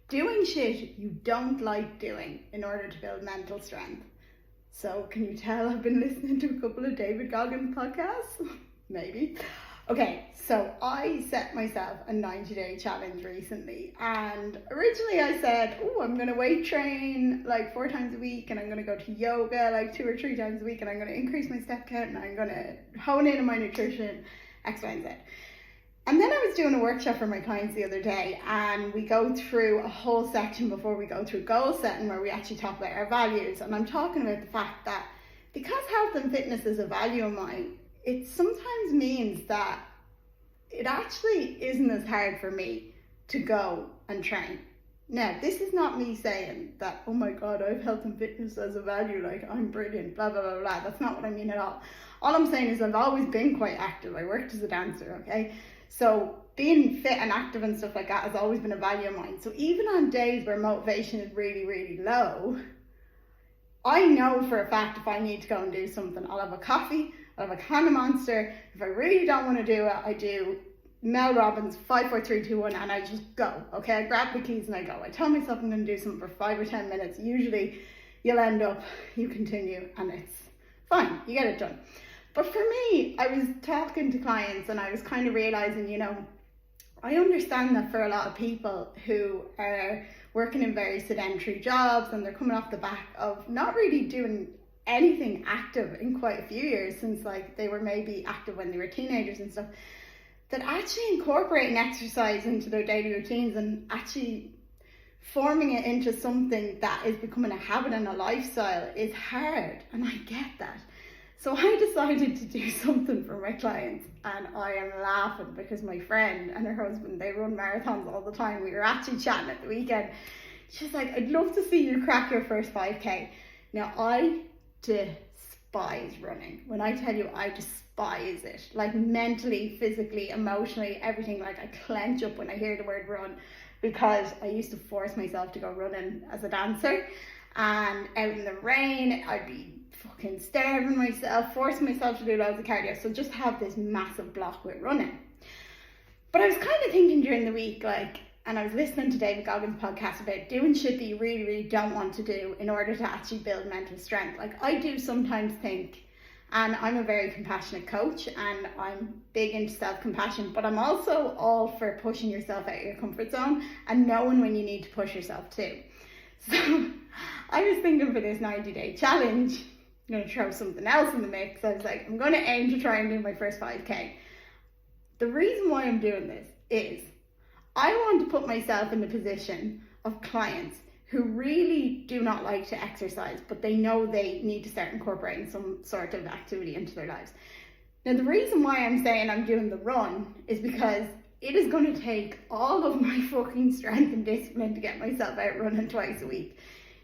doing shit you don't like doing in order to build mental strength. So can you tell I've been listening to a couple of David Goggins podcasts? Maybe. Okay, so I set myself a 90-day challenge recently, and originally I said, oh, I'm going to weight train like 4 times a week, and I'm going to go to yoga like 2 or 3 times a week, and I'm going to increase my step count, and I'm going to hone in on my nutrition, X, Y, and Z. And then I was doing a workshop for my clients the other day, and we go through a whole section before we go through goal setting where we actually talk about our values. And I'm talking about the fact that because health and fitness is a value of mine, it sometimes means that it actually isn't as hard for me to go and train. Now, this is not me saying that, oh my God, I have health and fitness as a value, like I'm brilliant, blah, blah, blah, blah. That's not what I mean at all. All I'm saying is I've always been quite active. I worked as a dancer, okay? So being fit and active and stuff like that has always been a value of mine. So even on days where motivation is really, really low, I know for a fact if I need to go and do something, I'll have a coffee, I'll have a can of Monster. If I really don't want to do it, I do Mel Robbins 5, 4, 3, 2, 1, and I just go. Okay, I grab the keys and I go. I tell myself I'm going to do something for 5 or 10 minutes. Usually you'll end up, you continue, and it's fine. You get it done. But for me, I was talking to clients and I was kind of realizing, you know, I understand that for a lot of people who are working in very sedentary jobs and they're coming off the back of not really doing anything active in quite a few years, since like they were maybe active when they were teenagers and stuff, that actually incorporating exercise into their daily routines and actually forming it into something that is becoming a habit and a lifestyle is hard. And I get that. So I decided to do something for my clients, and I am laughing because my friend and her husband, they run marathons all the time. We were actually chatting at the weekend. She's like, I'd love to see you crack your first 5K. Now, I despise running. When I tell you I despise it, like mentally, physically, emotionally, everything, like I clench up when I hear the word run, because I used to force myself to go running as a dancer, and out in the rain, I'd be fucking starving myself, forcing myself to do loads of cardio. So just have this massive block with running. But I was kind of thinking during the week, like, and I was listening to David Goggins' podcast about doing shit that you really, really don't want to do in order to actually build mental strength. Like I do sometimes think, and I'm a very compassionate coach and I'm big into self-compassion, but I'm also all for pushing yourself out of your comfort zone and knowing when you need to push yourself too. So I was thinking for this 90-day challenge, I'm going to throw something else in the mix. I was like, I'm going to aim to try and do my first 5K. The reason why I'm doing this is I want to put myself in the position of clients who really do not like to exercise, but they know they need to start incorporating some sort of activity into their lives. Now, the reason why I'm saying I'm doing the run is because it is going to take all of my fucking strength and discipline to get myself out running twice a week.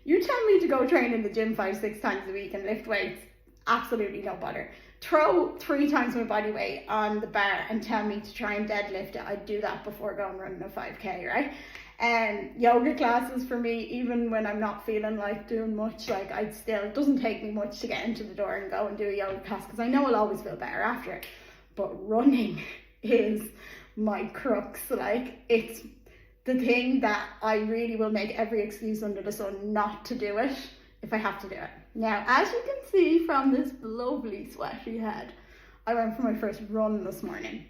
You tell me to go train in the gym 5, 6 times a week and lift weights, absolutely no bother. Throw 3 times my body weight on the bar and tell me to try and deadlift it. I'd do that before going running a 5K, right? And yoga classes for me, even when I'm not feeling like doing much, like it doesn't take me much to get into the door and go and do a yoga class because I know I'll always feel better after it. But running is my crux. Like, it's the thing that I really will make every excuse under the sun not to do it if I have to do it. Now, as you can see from this lovely sweaty head, I went for my first run this morning.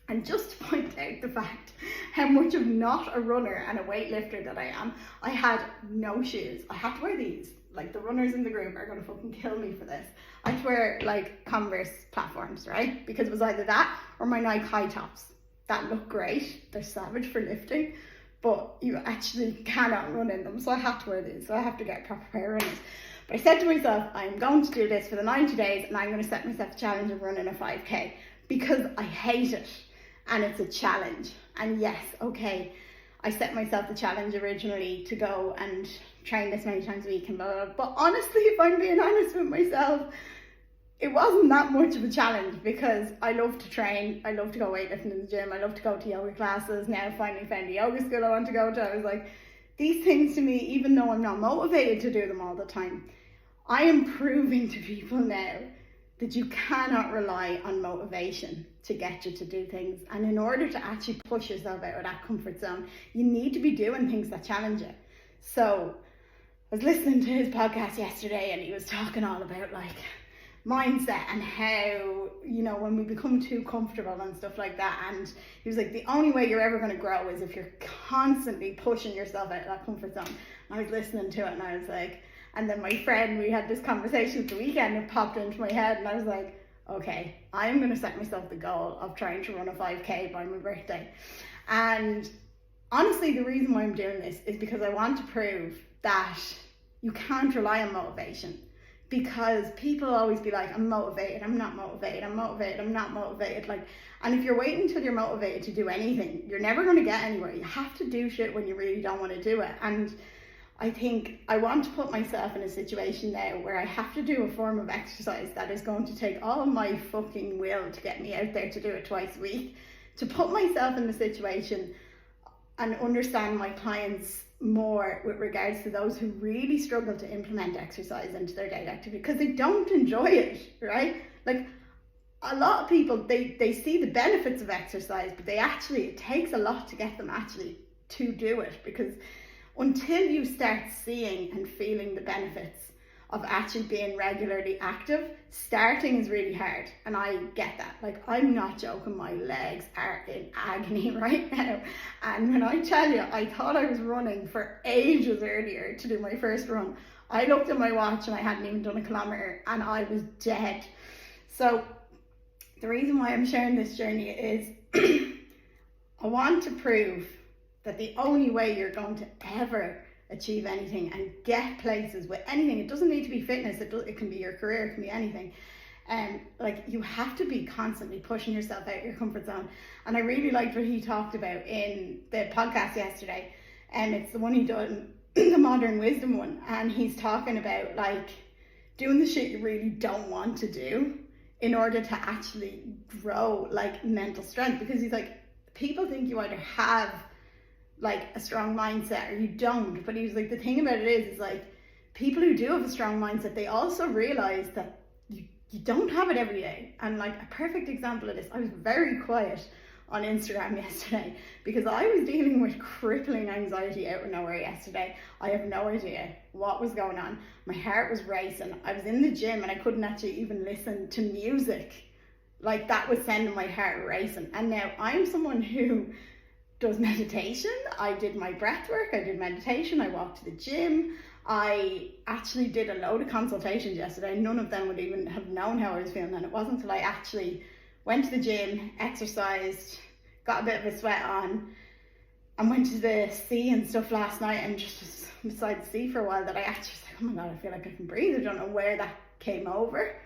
And just to point out the fact how much of not a runner and a weightlifter that I am, I had no shoes. I had to wear these. Like, the runners in the group are going to fucking kill me for this. I had to wear like Converse platforms, right? Because it was either that or my Nike high tops. That look great. They're savage for lifting, but you actually cannot run in them. So I have to wear these. So I have to get a proper pair of runners. But I said to myself, I'm going to do this for the 90 days and I'm going to set myself a challenge of running a 5K because I hate it and it's a challenge. And yes, okay, I set myself the challenge originally to go and train this many times a week and blah, blah, blah. But honestly, if I'm being honest with myself, it wasn't that much of a challenge because I love to train. I love to go weightlifting in the gym. I love to go to yoga classes. Now I finally found a yoga school I want to go to. I was like, these things to me, even though I'm not motivated to do them all the time, I am proving to people now that you cannot rely on motivation to get you to do things. And in order to actually push yourself out of that comfort zone, you need to be doing things that challenge you. So I was listening to his podcast yesterday, and he was talking all about like mindset and how, you know, when we become too comfortable and stuff like that. And he was like, the only way you're ever going to grow is if you're constantly pushing yourself out of that comfort zone. And I was listening to it, and I was like, and then my friend, we had this conversation at the weekend, it popped into my head, and I was like, okay, I'm going to set myself the goal of trying to run a 5K by my birthday. And honestly, the reason why I'm doing this is because I want to prove that you can't rely on motivation. Because people always be like, I'm motivated, I'm not motivated, I'm motivated, I'm not motivated. Like, and if you're waiting until you're motivated to do anything, you're never going to get anywhere. You have to do shit when you really don't want to do it. And I think I want to put myself in a situation now where I have to do a form of exercise that is going to take all of my fucking will to get me out there to do it twice a week, to put myself in the situation and understand my clients more with regards to those who really struggle to implement exercise into their daily activity because they don't enjoy it, right? Like, a lot of people, they see the benefits of exercise, but it takes a lot to get them actually to do it, because until you start seeing and feeling the benefits of actually being regularly active, starting is really hard. And I get that. Like, I'm not joking, my legs are in agony right now. And when I tell you, I thought I was running for ages earlier to do my first run. I looked at my watch and I hadn't even done a kilometer and I was dead. So the reason why I'm sharing this journey is I want to prove that the only way you're going to ever achieve anything and get places with anything, it doesn't need to be fitness, it can be your career, it can be anything, like, you have to be constantly pushing yourself out of your comfort zone. And I really liked what he talked about in the podcast yesterday, and it's the one he done, the Modern Wisdom one, and he's talking about like doing the shit you really don't want to do in order to actually grow like mental strength, because he's like, people think you either have like a strong mindset or you don't. But he was like, the thing about it is like, people who do have a strong mindset, they also realize that you don't have it every day. And like, a perfect example of this, I was very quiet on Instagram yesterday because I was dealing with crippling anxiety out of nowhere yesterday. I have no idea what was going on. My heart was racing. I was in the gym and I couldn't actually even listen to music. Like, that was sending my heart racing. And now I'm someone who does meditation. I did my breath work, I did meditation, I walked to the gym. I actually did a load of consultations yesterday. None of them would even have known how I was feeling, and it wasn't until I actually went to the gym, exercised, got a bit of a sweat on, and went to the sea and stuff last night and just was beside the sea for a while that I actually was like, oh my god, I feel like I can breathe. I don't know where that came over.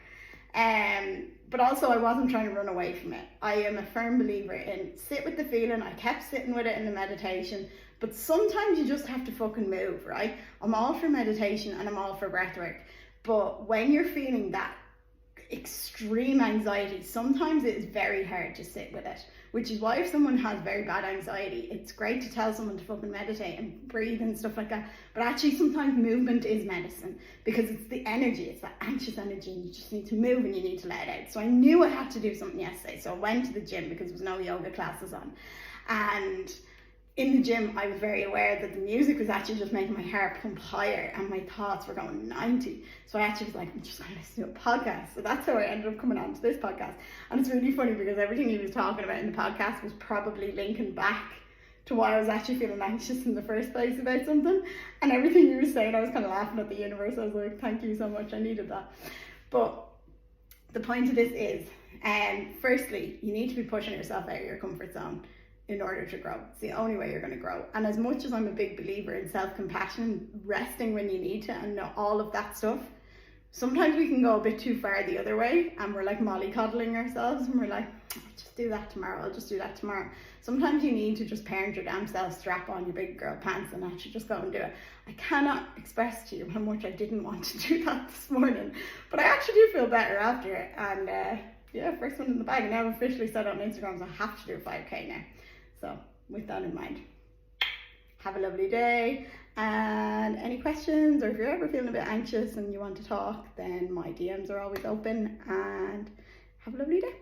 But also I wasn't trying to run away from it. I am a firm believer in sit with the feeling. I kept sitting with it in the meditation, but sometimes you just have to fucking move, right? I'm all for meditation and I'm all for breath work, but when you're feeling that extreme anxiety, sometimes it is very hard to sit with it, which is why if someone has very bad anxiety, it's great to tell someone to fucking meditate and breathe and stuff like that. But actually sometimes movement is medicine, because it's the energy, it's that anxious energy, and you just need to move and you need to let it out. So I knew I had to do something yesterday, so I went to the gym because there was no yoga classes on. And in the gym, I was very aware that the music was actually just making my heart pump higher and my thoughts were going 90. So I actually was like, I'm just going to listen to a podcast. So that's how I ended up coming on to this podcast. And it's really funny because everything he was talking about in the podcast was probably linking back to why I was actually feeling anxious in the first place about something. And everything he was saying, I was kind of laughing at the universe. I was like, thank you so much, I needed that. But the point of this is, firstly, you need to be pushing yourself out of your comfort zone in order to grow. It's the only way you're going to grow. And as much as I'm a big believer in self-compassion, resting when you need to, and all of that stuff, sometimes we can go a bit too far the other way and we're like mollycoddling ourselves and we're like, I'll just do that tomorrow, I'll just do that tomorrow. Sometimes you need to just parent your damn self, strap on your big girl pants and actually just go and do it. I cannot express to you how much I didn't want to do that this morning, but I actually do feel better after it. And yeah, first one in the bag. And now I've officially set on Instagram, so I have to do a 5K now. So with that in mind, Have a lovely day. And any questions, or if you're ever feeling a bit anxious and you want to talk, then my DMs are always open. And have a lovely day.